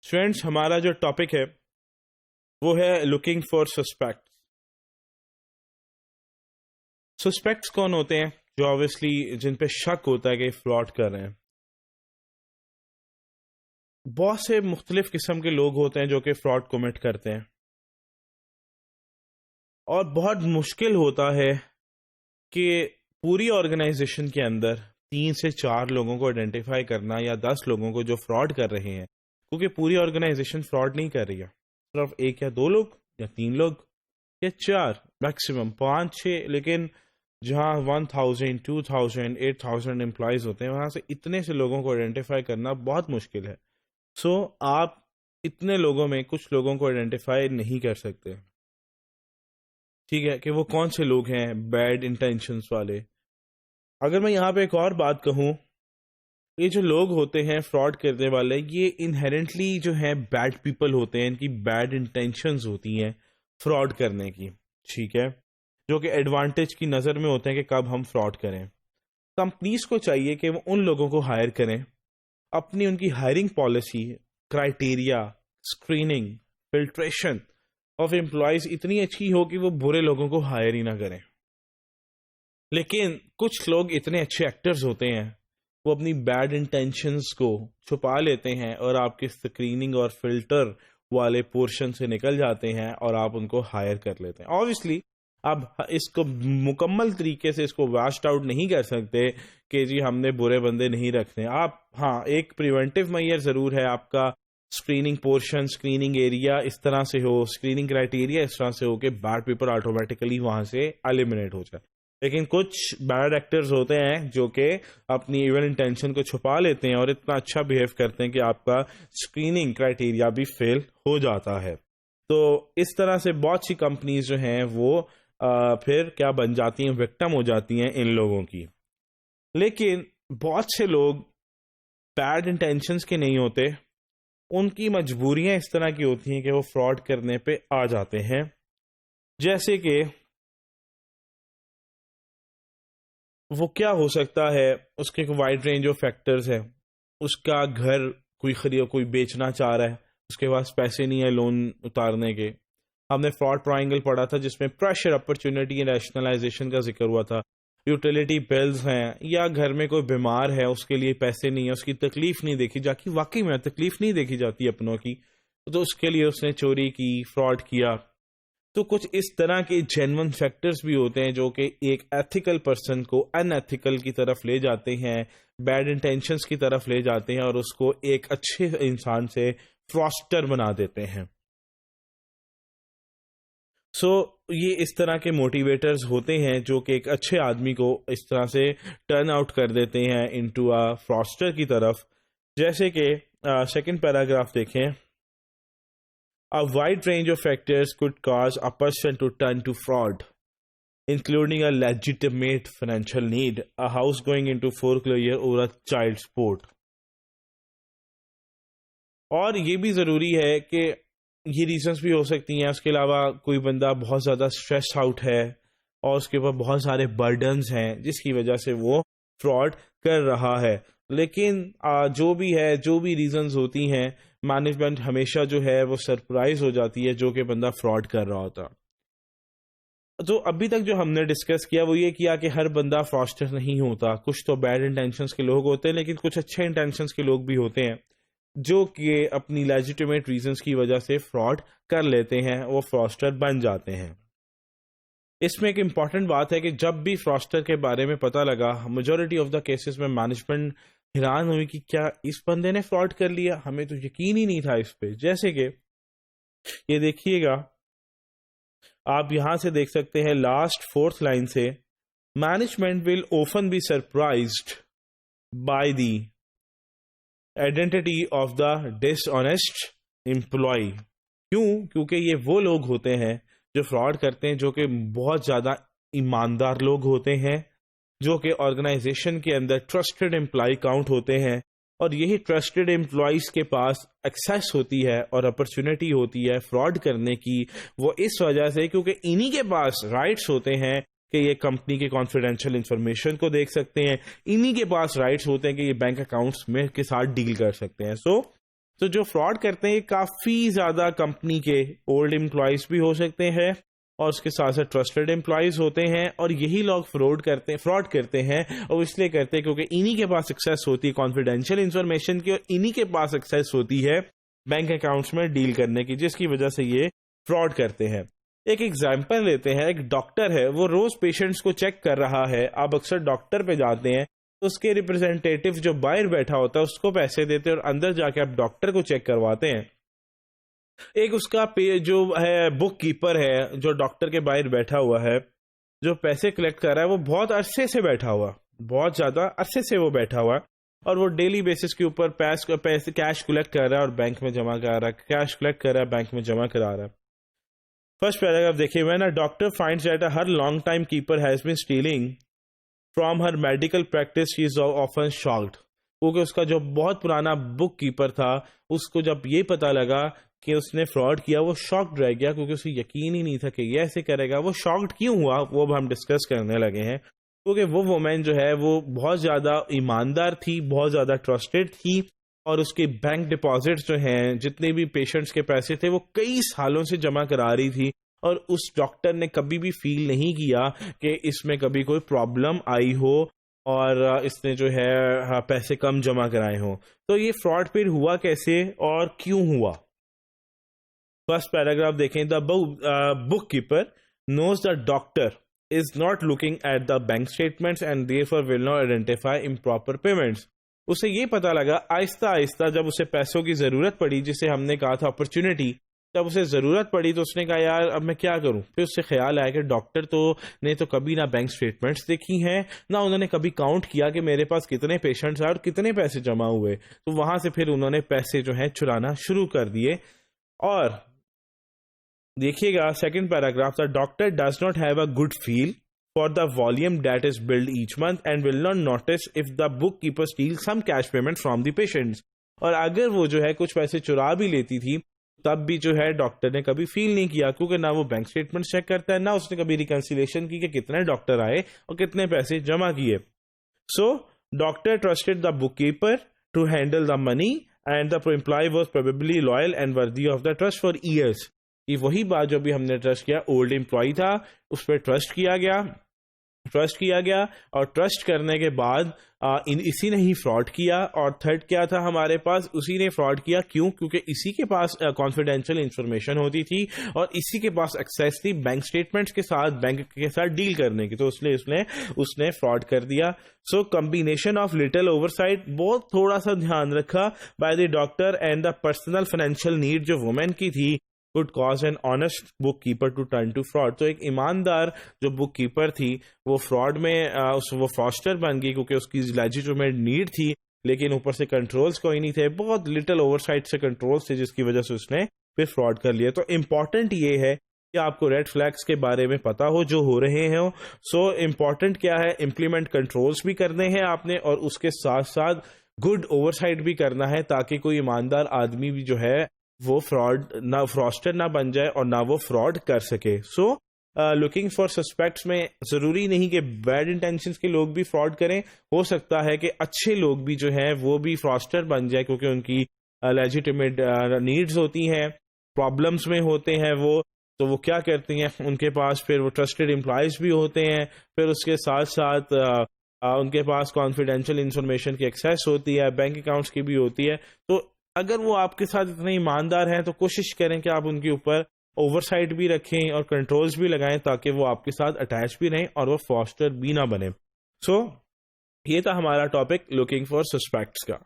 Friends, हमारा जो topic है वो है लुकिंग फॉर सस्पेक्ट। सस्पेक्ट्स कौन होते हैं? जो ऑब्वियसली जिन पे शक होता है कि फ्रॉड कर रहे हैं। बहुत से मुख्तलिफ किस्म के लोग होते हैं जो कि फ्रॉड कमिट करते हैं, और बहुत मुश्किल होता है कि पूरी ऑर्गेनाइजेशन के अंदर 3 से 4 लोगों को आइडेंटिफाई करना या 10 लोगों को जो फ्रॉड कर रहे हैं, क्योंकि पूरी ऑर्गेनाइजेशन फ्रॉड नहीं कर रही है। सिर्फ 1 या 2 लोग या 3 लोग या 4, मैक्सिमम 5-6, लेकिन जहां 1000, 2000, 8000 एम्प्लॉयज होते हैं, वहां से इतने से लोगों को आइडेंटिफाई करना बहुत मुश्किल है। सो आप इतने लोगों में कुछ लोगों को आइडेंटिफाई नहीं कर सकते, ठीक है, कि वो कौन से लोग हैं बैड इंटेंशंस वाले। अगर मैं यहाँ पे एक और बात कहूँ, ये जो लोग होते हैं फ्रॉड करने वाले, ये इनहेरेंटली जो है बैड पीपल होते हैं, इनकी बैड इंटेंशंस होती हैं फ्रॉड करने की, ठीक है, जो कि एडवांटेज की नज़र में होते हैं कि कब हम फ्रॉड करें। कंपनीज को चाहिए कि वो उन लोगों को हायर करें, अपनी उनकी hiring policy, criteria, screening, filtration of employees इतनी अच्छी हो कि वो बुरे लोगों को हायर ही ना करें। लेकिन कुछ लोग इतने अच्छे एक्टर्स होते हैं, वो अपनी बैड इंटेंशंस को छुपा लेते हैं और आपके स्क्रीनिंग और फिल्टर वाले पोर्शन से निकल जाते हैं और आप उनको हायर कर लेते हैं। ऑब्वियसली अब इसको मुकम्मल तरीके से इसको वास्ट आउट नहीं कर सकते कि जी हमने बुरे बंदे नहीं रखने। आप हाँ, एक प्रिवेंटिव मेजर जरूर है, आपका स्क्रीनिंग पोर्शन, स्क्रीनिंग एरिया इस तरह से हो, स्क्रीनिंग क्राइटेरिया इस तरह से हो कि बैड पीपल ऑटोमेटिकली वहां से एलिमिनेट हो जाए। लेकिन कुछ बैड एक्टर्स होते हैं जो कि अपनी इवन इंटेंशन को छुपा लेते हैं और इतना अच्छा बिहेव करते हैं कि आपका स्क्रीनिंग क्राइटेरिया भी फेल हो जाता है। तो इस तरह से बहुत सी कंपनीज जो हैं वो फिर क्या बन जाती हैं, विक्टिम हो जाती हैं इन लोगों की। लेकिन बहुत से लोग बैड इंटेंशंस के नहीं होते, उनकी मजबूरियां इस तरह की होती हैं कि वो फ्रॉड करने पे आ जाते हैं। जैसे कि वो क्या हो सकता है, उसके एक वाइड रेंज ऑफ फैक्टर्स है। उसका घर कोई बेचना चाह रहा है, उसके पास पैसे नहीं है लोन उतारने के। हमने फ्रॉड ट्रायंगल पढ़ा था जिसमें प्रेशर, अपॉर्चुनिटी एंड रैशनलाइजेशन का जिक्र हुआ था। यूटिलिटी बिल्स हैं, या घर में कोई बीमार है, उसके लिए पैसे नहीं है, उसकी तकलीफ नहीं देखी जाती, वाकई में तकलीफ नहीं देखी जाती अपनों की, तो उसके लिए उसने चोरी की, फ्रॉड किया। तो कुछ इस तरह के जेन्युइन फैक्टर्स भी होते हैं जो कि एक एथिकल पर्सन को अनएथिकल की तरफ ले जाते हैं, बैड इंटेंशंस की तरफ ले जाते हैं और उसको एक अच्छे इंसान से फ्रॉस्टर बना देते हैं। सो ये इस तरह के मोटिवेटर्स होते हैं जो कि एक अच्छे आदमी को इस तरह से टर्न आउट कर देते हैं इनटू अ फ्रॉस्टर की तरफ। जैसे कि सेकंड पैराग्राफ देखें, a wide range of factors could cause a person to turn to fraud, including a legitimate financial need, a house going into foreclosure or a child support. और ये भी ज़रूरी है कि ये रीजंस भी हो सकती हैं, उसके अलावा कोई बंदा बहुत ज़्यादा स्ट्रेस आउट है और उसके ऊपर बहुत सारे बर्डन्स हैं जिसकी वजह से वो फ्रॉड कर रहा है। लेकिन जो भी है, जो भी रीजंस होती हैं, मैनेजमेंट हमेशा जो है वो सरप्राइज हो जाती है जो कि बंदा फ्रॉड कर रहा होता। तो अभी तक जो हमने डिस्कस किया वो ये किया कि हर बंदा फ्रॉस्टर नहीं होता, कुछ तो बैड इंटेंशंस के लोग होते हैं, लेकिन कुछ अच्छे इंटेंशंस के लोग भी होते हैं जो कि अपनी लेजिटिमेट रीजंस की वजह से फ्रॉड कर लेते हैं, वो फ्रॉस्टर बन जाते हैं। इसमें एक इंपॉर्टेंट बात है कि जब भी फ्रॉस्टर के बारे में पता लगा, मेजॉरिटी ऑफ द केसेस में मैनेजमेंट हैरान हुई कि क्या इस बंदे ने फ्रॉड कर लिया, हमें तो यकीन ही नहीं था इस पे। जैसे कि ये देखिएगा, आप यहां से देख सकते हैं लास्ट 4th लाइन से, management will often be surprised by the identity of the dishonest employ. क्यों? क्योंकि ये वो लोग होते हैं जो फ्रॉड करते हैं, जो कि बहुत ज्यादा ईमानदार लोग होते हैं, जो कि ऑर्गेनाइजेशन के अंदर ट्रस्टेड एम्प्लॉय काउंट होते हैं, और यही ट्रस्टेड एम्प्लॉयज के पास एक्सेस होती है और अपॉर्चुनिटी होती है फ्रॉड करने की। वो इस वजह से क्योंकि इन्हीं के पास राइट्स होते हैं कि ये कंपनी के कॉन्फिडेंशियल इंफॉर्मेशन को देख सकते हैं, इन्हीं के पास राइट्स होते हैं कि ये बैंक अकाउंट्स में के साथ डील कर सकते हैं। सो तो जो फ्रॉड करते हैं काफ़ी ज़्यादा कंपनी के ओल्ड एम्प्लॉयज़ भी हो सकते हैं और उसके साथ साथ ट्रस्टेड एम्प्लॉयज़ होते हैं, और यही लोग फ्रॉड करते हैं और इसलिए करते हैं क्योंकि इन्हीं के पास एक्सेस होती है कॉन्फिडेंशियल इंफॉर्मेशन की, और इन्हीं के पास एक्सेस होती है बैंक अकाउंट्स में डील करने की, जिसकी वजह से ये फ्रॉड करते हैं। एक एग्जाम्पल लेते हैं, एक डॉक्टर है, वो रोज पेशेंट्स को चेक कर रहा है। आप अक्सर डॉक्टर पे जाते हैं तो उसके रिप्रेजेंटेटिव जो बाहर बैठा होता है उसको पैसे देते हैं और अंदर जाके आप डॉक्टर को चेक करवाते हैं। एक उसका जो है बुक कीपर है जो डॉक्टर के बाहर बैठा हुआ है, जो पैसे कलेक्ट कर रहा है, वो बहुत अरसे से बैठा हुआ, बहुत ज्यादा अरसे से वो बैठा हुआ, और वो डेली बेसिस के ऊपर पैसे कैश कलेक्ट कर रहा है और बैंक में जमा करा रहा है, कैश कलेक्ट कर रहा है, बैंक में जमा करा रहा है। फर्स्ट पैराग्राफ देखिए, when a doctor finds that her long time keeper has been stealing from her medical practice she is often shocked. क्योंकि उसका जो बहुत पुराना बुक कीपर था, उसको जब ये पता लगा कि उसने फ्रॉड किया, वो शॉक्ड रह गया क्योंकि उसे यकीन ही नहीं था कि ये ऐसे करेगा। वो शॉक्ड क्यों हुआ वो अब हम डिस्कस करने लगे हैं, क्योंकि वो वुमेन जो है वो बहुत ज़्यादा ईमानदार थी, बहुत ज़्यादा ट्रस्टेड थी, और उसके बैंक डिपॉजिट्स जो हैं, जितने भी पेशेंट्स के पैसे थे, वो कई सालों से जमा करा रही थी, और उस डॉक्टर ने कभी भी फील नहीं किया कि इसमें कभी कोई प्रॉब्लम आई हो और इसने जो है पैसे कम जमा कराए हों। तो ये फ्रॉड फिर हुआ कैसे और क्यों हुआ? फर्स्ट पैराग्राफ देखें, the bookkeeper knows the doctor is not looking at the bank statements and therefore will not identify improper payments। उसे ये पता लगा आहिस्ता आहिस्ता, जब उसे पैसों की जरूरत पड़ी, जिसे हमने कहा था अपॉर्चुनिटी, जब उसे जरूरत पड़ी तो उसने कहा यार अब मैं क्या करूं। फिर उससे ख्याल आया कि डॉक्टर ने तो कभी ना बैंक स्टेटमेंट्स देखी हैं, ना उन्होंने कभी काउंट किया कि मेरे पास कितने पेशेंट्स आए और कितने पैसे जमा हुए। तो वहां से फिर उन्होंने पैसे जो है चुराना शुरू कर दिए। और देखिएगा second paragraph, the doctor does not have a good feel for the volume that is billed each month and will not notice if the bookkeeper steal some cash payment from the patients. और अगर वो जो है कुछ पैसे चुरा भी लेती थी, तब भी जो है डॉक्टर ने कभी फील नहीं किया, क्योंकि ना वो बैंक स्टेटमेंट चेक करता है, ना उसने कभी रिकंसिलेशन की कि कितने डॉक्टर आए और कितने पैसे जमा किए। So doctor trusted the bookkeeper to handle the money and the employ was probably loyal and worthy of the trust for years. ये वही बात जो भी हमने ट्रस्ट किया, ओल्ड एम्प्लॉय था, उस पर ट्रस्ट किया गया और ट्रस्ट करने के बाद इसी ने ही फ्रॉड किया। और थर्ड क्या था हमारे पास, उसी ने फ्रॉड किया। क्यों? क्योंकि इसी के पास कॉन्फिडेंशियल इंफॉर्मेशन होती थी और इसी के पास एक्सेस थी बैंक स्टेटमेंट्स के साथ, बैंक के साथ डील करने की, तो इसलिए उसने फ्रॉड कर दिया। So combination of little oversight, बहुत थोड़ा सा ध्यान रखा by the doctor and the personal financial need जो वुमेन की थी, could cause an honest bookkeeper to turn to fraud। तो एक ईमानदार जो बुक कीपर थी वो फ्रॉड में वो फ्रॉस्टर बन गई, क्योंकि उसकी लेजिटिमेट नीड थी, लेकिन ऊपर से कंट्रोल्स कोई नहीं थे, बहुत लिटिल ओवरसाइट से कंट्रोल्स थे, जिसकी वजह से उसने फिर फ्रॉड कर लिया। तो इम्पॉर्टेंट ये है कि आपको रेड फ्लैग्स के बारे में पता हो जो हो रहे हैं। सो इम्पॉर्टेंट क्या है, इम्प्लीमेंट कंट्रोल्स भी करने हैं आपने, और उसके साथ साथ गुड ओवरसाइट भी करना है, ताकि कोई ईमानदार आदमी भी जो है वो फ्रॉस्टर ना बन जाए और ना वो फ्रॉड कर सके। सो लुकिंग फॉर सस्पेक्ट्स में जरूरी नहीं कि बैड इंटेंशंस के लोग भी फ्रॉड करें, हो सकता है कि अच्छे लोग भी जो हैं वो भी फ्रॉस्टर बन जाए, क्योंकि उनकी लेजिटिमेट नीड्स होती हैं, प्रॉब्लम्स में होते हैं वो, तो वो क्या करती हैं, उनके पास फिर वो ट्रस्टेड एम्प्लॉयज भी होते हैं, फिर उसके साथ साथ उनके पास कॉन्फिडेंशियल इंफॉर्मेशन की एक्सेस होती है, बैंक अकाउंट्स की भी होती है। तो अगर वो आपके साथ इतने ईमानदार हैं तो कोशिश करें कि आप उनके ऊपर ओवरसाइट भी रखें और कंट्रोल्स भी लगाएं, ताकि वो आपके साथ अटैच भी रहें और वो फॉस्टर भी ना बने। सो ये था हमारा टॉपिक लुकिंग फॉर सस्पेक्ट्स का।